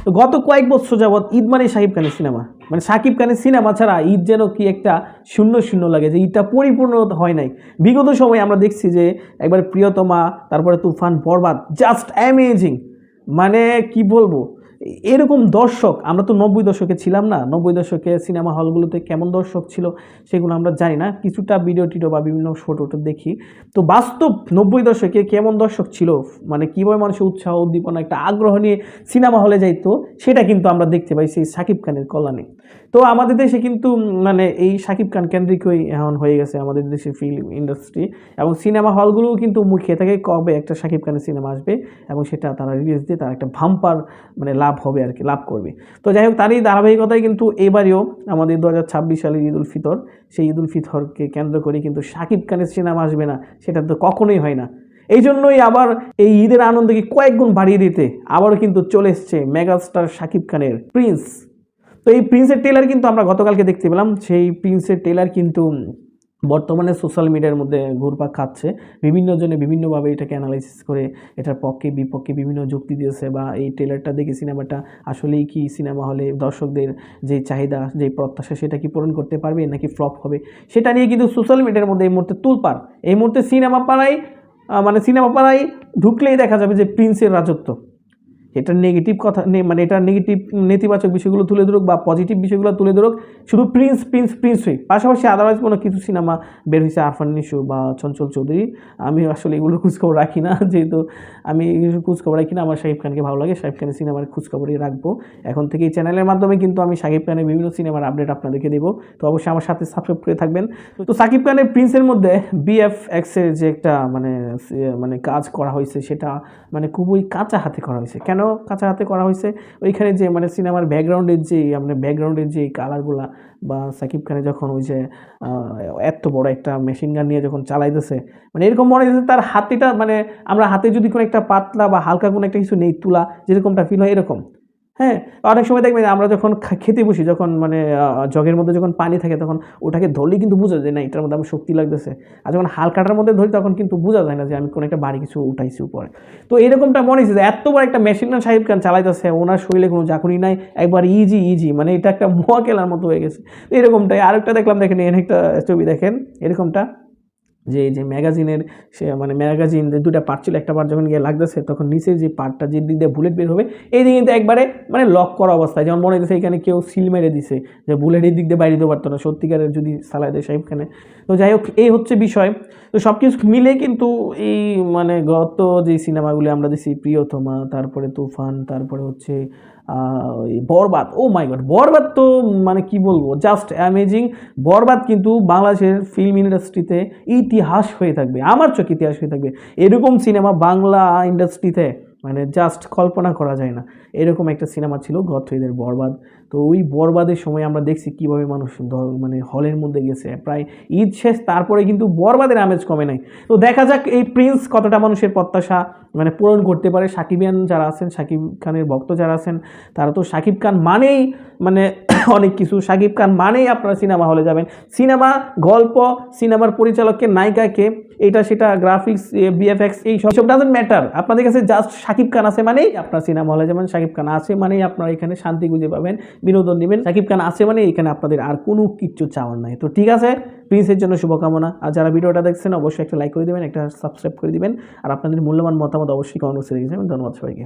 তো গত কয়েক বছর যাবৎ ঈদ মানে শাকিব খানের সিনেমা, মানে শাকিব খানের সিনেমা ছাড়া ঈদ যেন কি একটা শূন্য শূন্য লাগে, যে ঈদটা পরিপূর্ণ হয় নাই। বিগত সময়ে আমরা দেখছি যে একবার প্রিয়তমা, তারপরে তুফান, বরবাদ, জাস্ট অ্যামেজিং। মানে কি বলবো, এরকম দর্শক আমরা তো 90 দশকে ছিলাম না। 90 দশকে সিনেমা হলগুলোতে কেমন দর্শক ছিল সেগুলো আমরা জানি না, কিছুটা ভিডিও টিডিও বা বিভিন্ন ফটো দেখি। তো বাস্তব 90 দশকে কেমন দর্শক ছিল, মানে কীভাবে মানুষের উৎসাহ উদ্দীপনা একটা আগ্রহ নিয়ে সিনেমা হলে যাইতো, সেটা কিন্তু আমরা দেখতে পাই সেই শাকিব খানের কল্যাণে। তো আমাদের দেশে কিন্তু মানে এই শাকিব খান কেন্দ্রিকই এখন হয়ে গেছে আমাদের দেশের ফিল্ম ইন্ডাস্ট্রি, এবং সিনেমা হলগুলোও কিন্তু মুখিয়ে থাকে কবে একটা শাকিব খানের সিনেমা আসবে, এবং সেটা তারা রিলিজ দিয়ে তারা একটা ভাম্পার মানে লাভ হবে আর কি, লাভ করবে। তো যাই হোক, তারই ধারাবাহিকতায় কিন্তু এবারেও আমাদের 2026 সালের ঈদ উল ফিতর, সেই ঈদ উল ফিতরকে কেন্দ্র করে কিন্তু শাকিব খানের সিনেমা আসবে না, সেটা তো কখনোই হয় না। এই জন্যই আবার এই ঈদের আনন্দকে কয়েক গুণ বাড়িয়ে দিতে আবারও কিন্তু চলে এসছে মেগাস্টার শাকিব খানের প্রিন্স। তো এই প্রিন্সের ট্রেলার কিন্তু আমরা গতকালকে দেখতে পেলাম। সেই প্রিন্সের ট্রেলার কিন্তু বর্তমানে সোশ্যাল মিডিয়ার মধ্যে ঘুরপাক খাচ্ছে। বিভিন্ন জনে বিভিন্নভাবে এটাকে অ্যানালাইসিস করে এটার পক্ষে বিপক্ষে বিভিন্ন যুক্তি দিয়েছে, বা এই ট্রেলারটা দেখে সিনেমাটা আসলেই কি সিনেমা হলে দর্শকদের যে চাহিদা, যে প্রত্যাশা, সেটা কি পূরণ করতে পারবে নাকি ফ্লপ হবে, সেটা নিয়ে কিন্তু সোশ্যাল মিডিয়ার মধ্যে এই মুহূর্তে তুলপাড়। এই মুহূর্তে সিনেমা পাড়ায় ঢুকলেই দেখা যাবে যে প্রিন্সের রাজত্ব। এটার নেগেটিভ কথা মানে এটার নেগেটিভ নেতিবাচক বিষয়গুলো তুলে ধরুক বা পজিটিভ বিষয়গুলো তুলে ধরুক, শুধু প্রিন্সই, পাশাপাশি আদারওয়াইজ কোনো কিছু সিনেমা বের হয়েছে আরফান নিশো বা চঞ্চল চৌধুরী, আমি আসলে এগুলোর খোঁজখবর রাখি না, যেহেতু আমি খোঁজখবর রাখি না। আমার শাকিব খানকে ভালো লাগে, শাকিব খানের সিনেমার খোঁজখবরই রাখবো। এখন থেকে এই চ্যানেলের মাধ্যমে কিন্তু আমি শাকিব খানের বিভিন্ন সিনেমার আপডেট আপনাদেরকে দেবো। তো অবশ্যই আমার সাথে সাবস্ক্রাইব করে থাকবেন। তো শাকিব খানের প্রিন্সের মধ্যে বিএফএক্সের যে একটা মানে কাজ করা হয়েছে, সেটা মানে খুবই কাঁচা হাতে করা হয়েছে। কেন কাঁচা হাতে করা হয়েছে? ওইখানে যে মানে সিনেমার ব্যাকগ্রাউন্ডের যে কালারগুলা, বা শাকিব খানে যখন ওই যে এত বড় একটা মেশিন গান নিয়ে যখন চালাইতেছে, মানে এরকম মনে হচ্ছে তার হাতিটা, মানে আমরা হাতে যদি কোনো একটা পাতলা বা হালকা কোনো একটা কিছু নেই তুলা, যেরকমটা ফিল হয় এরকম। হ্যাঁ, অনেক সময় দেখবেন আমরা যখন খেতে বসি, যখন মানে জগের মধ্যে যখন পানি থাকে, তখন ওটাকে ধরলেই কিন্তু বোঝা যায় না এটার মধ্যে আমার শক্তি লাগতেছে। আর যখন হালকাটার মধ্যে ধরি তখন কিন্তু বোঝা যায় না যে আমি কোনো একটা বাড়ি কিছু উঠাইছি উপরে। তো এরকমটা মনে হচ্ছে যে এত বড় একটা মেশিন না শাকিব খান চালাইতেছে, ওনার শরীরে কোনো ঝাঁকুনি নাই, একবার ইজি, মানে এটা একটা মোয়া খেলার মতো হয়ে গেছে। তো এরকমটাই আরেকটা দেখলাম, দেখেন এখানে একটা ছবি দেখেন এরকমটা, যে ম্যাগাজিনের সে মানে ম্যাগাজিন দুটা পার্ট ছিল, একটা পার্ট যখন গিয়ে লাগতেছে তখন নিচে যে পার্টটা যে দিক দিয়ে বুলেট বের হবে, এই দিকে কিন্তু একবারে মানে লক করা অবস্থায়, যেমন মনে হচ্ছে এখানে কেউ সিল মেরে দিছে, যে বুলেট এই দিক দিয়ে বাইরে দিতে পারতো না সত্যিকারের যদি চালায় দেয় শাকিব খানে। তো যাই হোক, এই হচ্ছে বিষয়। তো সব কিছু মিলে কিন্তু এই মানে গত যে সিনেমাগুলি আমরা দেখছি, প্রিয়তমা, তারপরে তুফান, তারপরে হচ্ছে বরবাদ, ও মাই গড, বরবাদ তো মানে কি বলবো, জাস্ট অ্যামেজিং। বরবাদ কিন্তু বাংলাদেশের ফিল্ম ইন্ডাস্ট্রিতে ইতিহাস হয়ে থাকবে, আমার চোখে ইতিহাস হয়ে থাকবে। এরকম সিনেমা বাংলা ইন্ডাস্ট্রিতে মানে জাস্ট কল্পনা করা যায় না। এরকম একটা সিনেমা ছিল গত ঈদের বরবাদ। তো ওই বরবাদের সময় আমরা দেখছি কীভাবে মানুষ মানে হলের মধ্যে গেছে, প্রায় ঈদ শেষ, তারপরে কিন্তু বরবাদের আমেজ কমে নাই। তো দেখা যাক এই প্রিন্স কতটা মানুষের প্রত্যাশা মানে পূরণ করতে পারে। সাকিবিয়ান যারা আছেন, শাকিব খানের ভক্ত যারা আছেন, তারা তো শাকিব খান মানেই মানে অনেক কিছু, শাকিব খান মানেই আপনারা সিনেমা হলে যাবেন। সিনেমা, গল্প, সিনেমার পরিচালককে, নায়িকাকে, এটা সেটা, গ্রাফিক্স, বিএফএক্স, এই সব ডাজেন্ট ম্যাটার। আপনাদের কাছে জাস্ট শাকিব খান আছে মানেই আপনার সিনেমা হলে যাবেন, শাকিব খান আছে মানেই আপনারা এখানে শান্তি খুঁজে পাবেন, বিনোদন নেবেন। শাকিব খান আছে মানে এখানে আপনাদের আর কোনো কিচ্ছু চাওয়ার নাই। তো ঠিক আছে, প্রিন্সের জন্য শুভকামনা। আর যারা ভিডিওটা দেখছেন অবশ্যই একটা লাইক করে দেবেন, একটা সাবস্ক্রাইব করে দিবেন, আর আপনাদের মূল্যবান মতামত অবশ্যই কমেন্ট বক্সে লিখে দেবেন। ধন্যবাদ সবাইকে।